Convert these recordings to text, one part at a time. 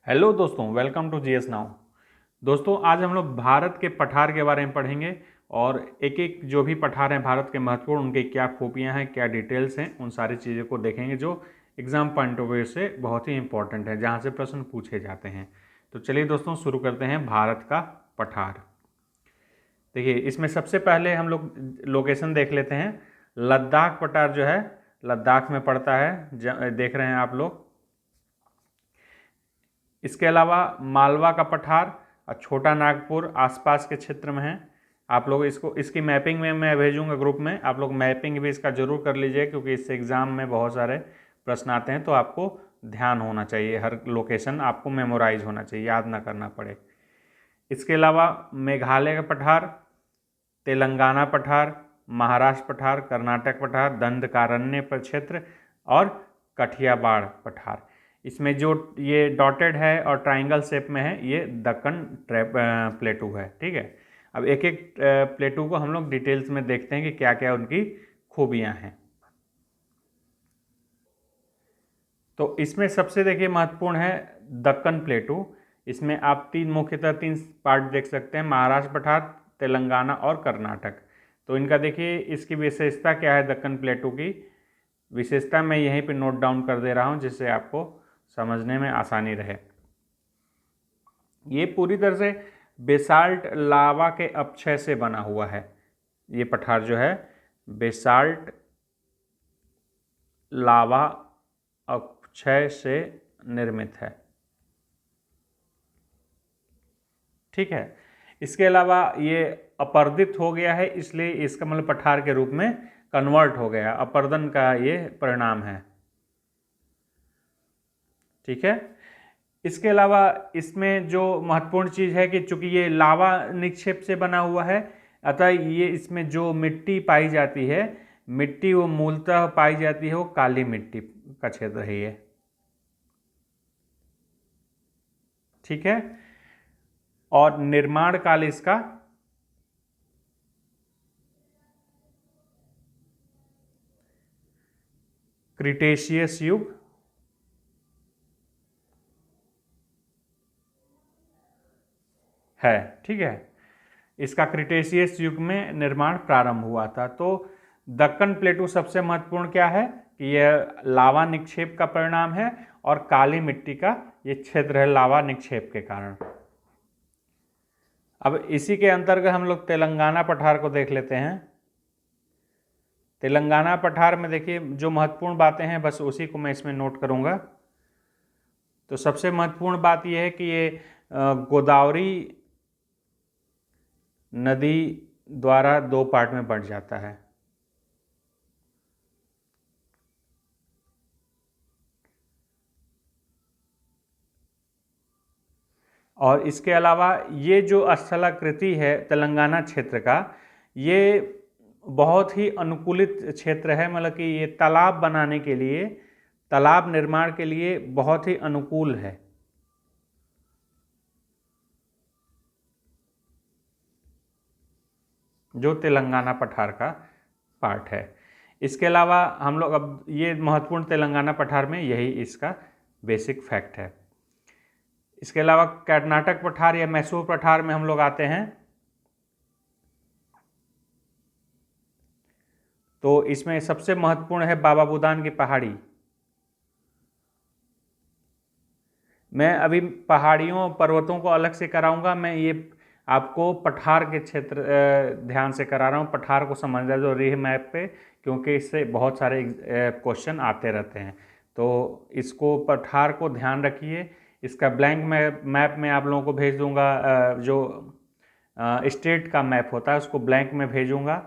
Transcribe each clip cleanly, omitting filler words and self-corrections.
Hello दोस्तों, welcome to GS now. दोस्तों, आज हम लोग भारत के पठार के बारे में पढ़ेंगे और एक एक जो भी पठार हैं भारत के महत्वपूर्ण, उनकी क्या खूबियां हैं, क्या डिटेल्स हैं, उन सारी चीज़ों को देखेंगे जो एग्जाम पॉइंट ऑफ व्यू से बहुत ही इंपॉर्टेंट है, जहाँ से प्रश्न पूछे जाते हैं। तो चलिए दोस्तों, शुरू करते हैं भारत का पठार। देखिए, इसमें सबसे पहले हम लोग लोकेशन देख लेते हैं। लद्दाख पठार जो है लद्दाख में पड़ता है, देख रहे हैं आप लोग। इसके अलावा मालवा का पठार और छोटा नागपुर आसपास के क्षेत्र में है। आप लोग इसकी मैपिंग में मैं भेजूंगा ग्रुप में, आप लोग मैपिंग भी इसका जरूर कर लीजिए, क्योंकि इससे एग्जाम में बहुत सारे प्रश्न आते हैं, तो आपको ध्यान होना चाहिए, हर लोकेशन आपको मेमोराइज होना चाहिए, याद ना करना पड़े। इसके अलावा मेघालय का पठार, तेलंगाना पठार, महाराष्ट्र पठार, कर्नाटक पठार, दंडकारण्य क्षेत्र और कठियावाड़ पठार। इसमें जो ये डॉटेड है और ट्राइंगल शेप में है, ये दक्कन प्लेटू है। ठीक है, अब एक एक प्लेटू को हम लोग डिटेल्स में देखते हैं कि क्या क्या उनकी खूबियां हैं। तो इसमें सबसे देखिए महत्वपूर्ण है दक्कन प्लेटू। इसमें आप मुख्यतः तीन पार्ट देख सकते हैं, महाराष्ट्र पठार, तेलंगाना और कर्नाटक। तो इनका देखिए, इसकी विशेषता क्या है दक्कन प्लेटू की। विशेषता मैं यहीं पे नोट डाउन कर दे रहा हूं, जिससे आपको समझने में आसानी रहे। ये पूरी तरह से बेसाल्ट लावा के अपक्षय से बना हुआ है। ये पठार जो है बेसाल्ट लावा अपक्षय से निर्मित है। ठीक है, इसके अलावा ये अपर्दित हो गया है, इसलिए इसका मतलब पठार के रूप में कन्वर्ट हो गया। अपर्दन का ये परिणाम है। ठीक है, इसके अलावा इसमें जो महत्वपूर्ण चीज़ है कि चूंकि ये लावा निक्षेप से बना हुआ है, अतः ये इसमें जो मिट्टी पाई जाती है, मिट्टी वो मूलतः पाई जाती है वो काली मिट्टी का क्षेत्र है ये। ठीक है, और निर्माण काल इसका क्रिटेशियस युग है। ठीक है, इसका क्रिटेशियस युग में निर्माण प्रारंभ हुआ था। तो दक्कन प्लेटू सबसे महत्वपूर्ण क्या है कि यह लावा निक्षेप का परिणाम है और काली मिट्टी का ये क्षेत्र है लावा निक्षेप के कारण। अब इसी के अंतर्गत हम लोग तेलंगाना पठार को देख लेते हैं। तेलंगाना पठार में देखिए जो महत्वपूर्ण बातें हैं, बस उसी को मैं इसमें नोट करूंगा। तो सबसे महत्वपूर्ण बात यह है कि ये गोदावरी नदी द्वारा दो पार्ट में बढ़ जाता है। और इसके अलावा ये जो स्थलाकृति है तेलंगाना क्षेत्र का, ये बहुत ही अनुकूलित क्षेत्र है। मतलब कि ये तालाब बनाने के लिए, तालाब निर्माण के लिए बहुत ही अनुकूल है। जो तेलंगाना पठार का पार्ट है। इसके अलावा हम लोग अब ये महत्वपूर्ण तेलंगाना पठार में यही इसका बेसिक फैक्ट है। इसके अलावा कर्नाटक पठार या मैसूर पठार में हम लोग आते हैं। तो इसमें सबसे महत्वपूर्ण है बाबा बुदान की पहाड़ी। मैं अभी पहाड़ियों पर्वतों को अलग से कराऊंगा, मैं ये आपको पठार के क्षेत्र ध्यान से करा रहा हूँ। पठार को समझना जो रीह मैप पे, क्योंकि इससे बहुत सारे क्वेश्चन आते रहते हैं। तो इसको पठार को ध्यान रखिए। इसका ब्लैंक मैप में आप लोगों को भेज दूंगा। जो स्टेट का मैप होता है उसको ब्लैंक में भेजूंगा,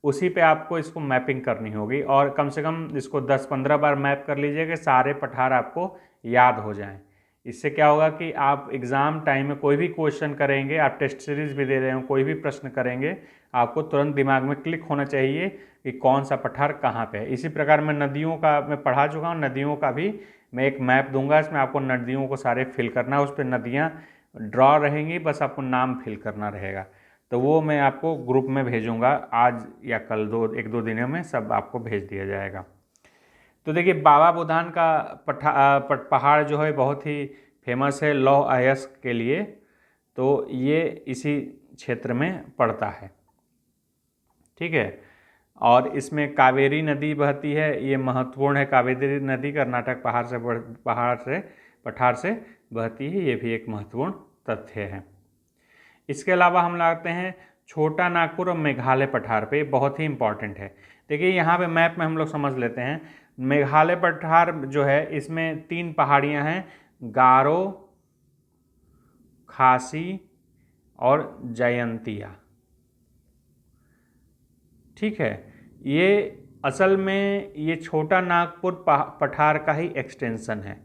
उसी पे आपको इसको मैपिंग करनी होगी। और कम से कम इसको 10-15 बार मैप कर लीजिए कि सारे पठार आपको याद हो जाएं। इससे क्या होगा कि आप एग्ज़ाम टाइम में कोई भी क्वेश्चन करेंगे, आप टेस्ट सीरीज भी दे रहे हो, कोई भी प्रश्न करेंगे, आपको तुरंत दिमाग में क्लिक होना चाहिए कि कौन सा पठार कहाँ पे है। इसी प्रकार मैं नदियों का मैं पढ़ा चुका हूँ, नदियों का भी मैं एक मैप दूंगा। इसमें आपको नदियों को सारे फिल करना है, उस पर नदियाँ ड्रॉ रहेंगी, बस आपको नाम फिल करना रहेगा। तो वो मैं आपको ग्रुप में भेजूंगा, आज या कल, 1-2 दिनों में सब आपको भेज दिया जाएगा। तो देखिए, बाबा बुधान का पहाड़ जो है बहुत ही फेमस है लौह अयस्क के लिए, तो ये इसी क्षेत्र में पड़ता है। ठीक है, और इसमें कावेरी नदी बहती है, ये महत्वपूर्ण है। कावेरी नदी कर्नाटक पठार से बहती है, ये भी एक महत्वपूर्ण तथ्य है। इसके अलावा हम लाते हैं छोटा नागपुर और मेघालय पठार पे, बहुत ही इंपॉर्टेंट है। देखिए यहाँ पे मैप में हम लोग समझ लेते हैं। मेघालय पठार जो है इसमें 3 पहाड़ियाँ हैं, गारो, खासी और जयंतिया। ठीक है, ये असल में ये छोटा नागपुर पठार का ही एक्सटेंशन है।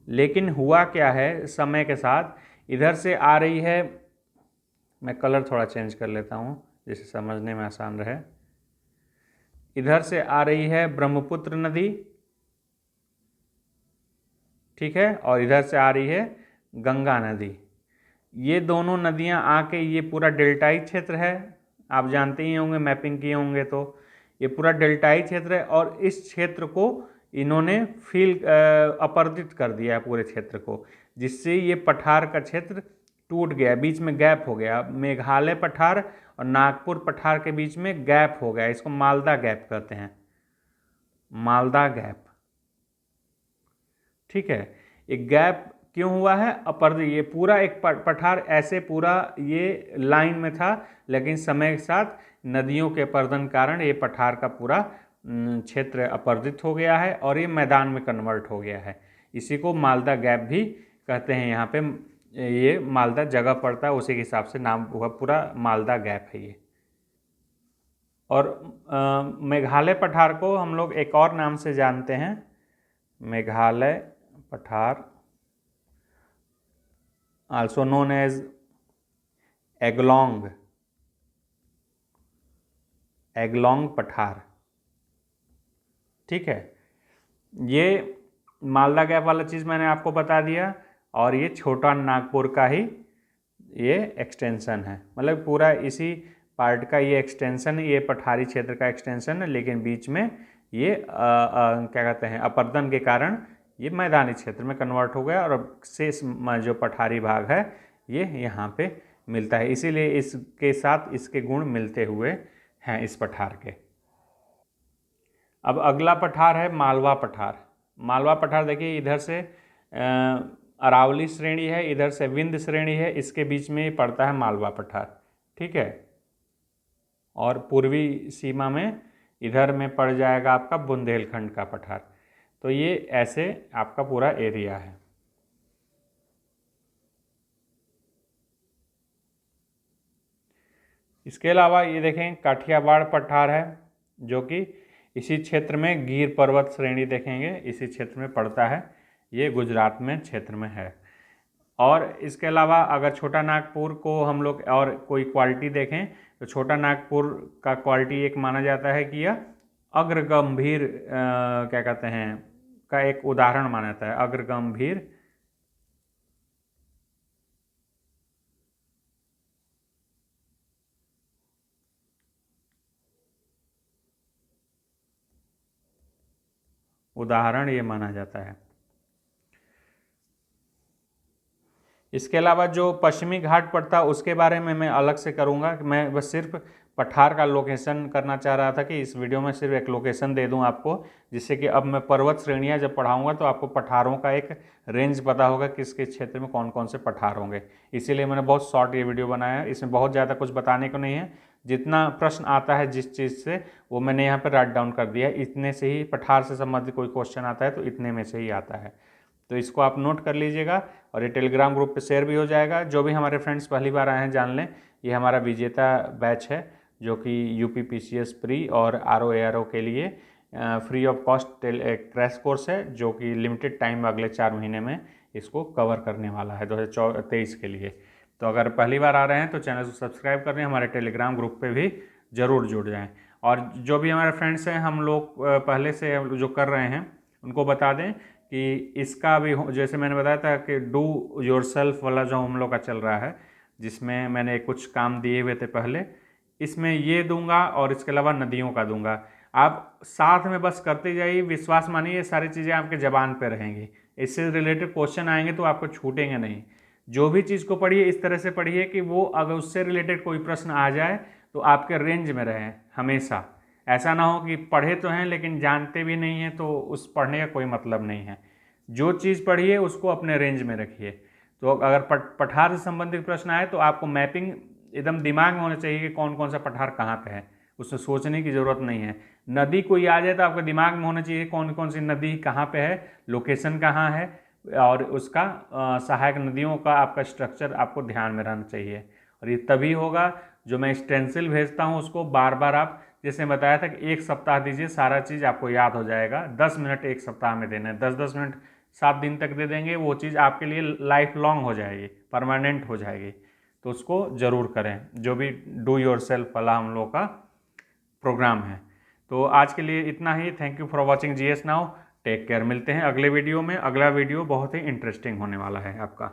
लेकिन हुआ क्या है, समय के साथ इधर से आ रही है, मैं कलर थोड़ा चेंज कर लेता हूँ जिससे समझने में आसान रहे। इधर से आ रही है ब्रह्मपुत्र नदी, ठीक है, और इधर से आ रही है गंगा नदी। ये दोनों नदियाँ आके ये पूरा डेल्टाई क्षेत्र है, आप जानते ही होंगे, मैपिंग किए होंगे तो। ये पूरा डेल्टाई क्षेत्र है और इस क्षेत्र को इन्होंने अपरदित कर दिया है पूरे क्षेत्र को, जिससे ये पठार का क्षेत्र टूट गया, बीच में गैप हो गया। मेघालय पठार और नागपुर पठार के बीच में गैप हो गया, इसको मालदा गैप कहते हैं, मालदा गैप। ठीक है, एक गैप क्यों हुआ है, ये पूरा एक पठार ऐसे पूरा ये लाइन में था, लेकिन समय के साथ नदियों के अपर्दन कारण ये पठार का पूरा क्षेत्र अपर्दित हो गया है और ये मैदान में कन्वर्ट हो गया है। इसी को मालदा गैप भी कहते हैं। यहाँ पे ये मालदा जगह पड़ता है, उसी के हिसाब से नाम हुआ, पूरा मालदा गैप है ये। और मेघालय पठार को हम लोग एक और नाम से जानते हैं, मेघालय पठार, also known as एग्लोंग पठार। ठीक है, ये मालदा गैप वाला चीज़ मैंने आपको बता दिया, और ये छोटा नागपुर का ही ये एक्सटेंशन है, मतलब पूरा इसी पार्ट का ये एक्सटेंशन है, ये पठारी क्षेत्र का एक्सटेंशन है, लेकिन बीच में ये क्या कहते हैं, अपरदन के कारण ये मैदानी क्षेत्र में कन्वर्ट हो गया, और शेष जो पठारी भाग है ये यहाँ पे मिलता है, इसीलिए इसके साथ इसके गुण मिलते हुए हैं इस पठार के। अब अगला पठार है मालवा पठार। मालवा पठार देखिए, इधर से अरावली श्रेणी है, इधर से विंध्य श्रेणी है, इसके बीच में पड़ता है मालवा पठार। ठीक है, और पूर्वी सीमा में इधर में पड़ जाएगा आपका बुंदेलखंड का पठार। तो ये ऐसे आपका पूरा एरिया है। इसके अलावा ये देखें काठियावाड़ पठार है, जो कि इसी क्षेत्र में गिर पर्वत श्रेणी देखेंगे, इसी क्षेत्र में पड़ता है, ये गुजरात में क्षेत्र में है। और इसके अलावा अगर छोटा नागपुर को हम लोग और कोई क्वालिटी देखें तो छोटा नागपुर का क्वालिटी एक माना जाता है कि यह अग्रगंभीर क्या कहते हैं का एक उदाहरण माना जाता है, अग्रगंभीर उदाहरण ये माना जाता है। इसके अलावा जो पश्चिमी घाट पड़ता है उसके बारे में मैं अलग से करूँगा, मैं बस सिर्फ पठार का लोकेशन करना चाह रहा था कि इस वीडियो में सिर्फ एक लोकेशन दे दूं आपको, जिससे कि अब मैं पर्वत श्रेणियां जब पढ़ाऊंगा तो आपको पठारों का एक रेंज पता होगा किसके क्षेत्र में कौन कौन से पठार होंगे। इसीलिए मैंने बहुत शॉर्ट ये वीडियो बनाया है, इसमें बहुत ज़्यादा कुछ बताने को नहीं है, जितना प्रश्न आता है जिस चीज़ से वो मैंने यहाँ पर राइट डाउन कर दिया है। इतने से ही पठार से संबंधित कोई क्वेश्चन आता है तो इतने में से ही आता है, तो इसको आप नोट कर लीजिएगा और ये टेलीग्राम ग्रुप पे शेयर भी हो जाएगा। जो भी हमारे फ्रेंड्स पहली बार आए हैं जान लें, ये हमारा विजेता बैच है जो कि यूपी पीसीएस प्री और आरओ एआरओ के लिए free of cost crash course है, जो कि लिमिटेड टाइम अगले 4 महीने में इसको कवर करने वाला है 2023 के लिए। तो अगर पहली बार आ रहे हैं तो चैनल को सब्सक्राइब कर लें, हमारे टेलीग्राम ग्रुप पे भी ज़रूर जुड़ जाएं। और जो भी हमारे फ्रेंड्स हैं, हम लोग पहले से जो कर रहे हैं उनको बता दें कि इसका भी जैसे मैंने बताया था कि डू योरसेल्फ वाला जो हम लोग का चल रहा है, जिसमें मैंने कुछ काम दिए हुए थे पहले, इसमें ये दूंगा और इसके अलावा नदियों का दूंगा। आप साथ में बस करते जाइए, विश्वास मानिए ये सारी चीज़ें आपके ज़बान पे रहेंगी, इससे रिलेटेड क्वेश्चन आएंगे तो आपको छूटेंगे नहीं। जो भी चीज़ को पढ़िए इस तरह से पढ़िए कि वो अगर उससे रिलेटेड कोई प्रश्न आ जाए तो आपके रेंज में रहे हमेशा। ऐसा ना हो कि पढ़े तो हैं लेकिन जानते भी नहीं हैं, तो उस पढ़ने का कोई मतलब नहीं है। जो चीज़ पढ़िए उसको अपने रेंज में रखिए। तो अगर पठार से संबंधित प्रश्न आए तो आपको मैपिंग एकदम दिमाग में होना चाहिए कि कौन कौन सा पठार कहाँ पे है, उसमें सोचने की ज़रूरत नहीं है। नदी कोई आ जाए तो आपके दिमाग में होना चाहिए कौन कौन सी नदी कहाँ पे है, लोकेशन कहाँ है, और उसका सहायक नदियों का आपका स्ट्रक्चर आपको ध्यान में रहना चाहिए। और ये तभी होगा, जो मैं स्टेंसिल भेजता हूँ उसको बार बार आप, जैसे बताया था कि 1 सप्ताह दीजिए, सारा चीज़ आपको याद हो जाएगा। 10 मिनट 1 सप्ताह में देना है, 10-10 मिनट 7 दिन तक दे देंगे, वो चीज़ आपके लिए लाइफ लॉन्ग हो जाएगी, परमानेंट हो जाएगी। तो उसको ज़रूर करें, जो भी डू योर सेल्फ वाला हम लोग का प्रोग्राम है। तो आज के लिए इतना ही। Thank you for watching GS now. Take care. मिलते हैं अगले वीडियो में। अगला वीडियो बहुत ही इंटरेस्टिंग होने वाला है आपका।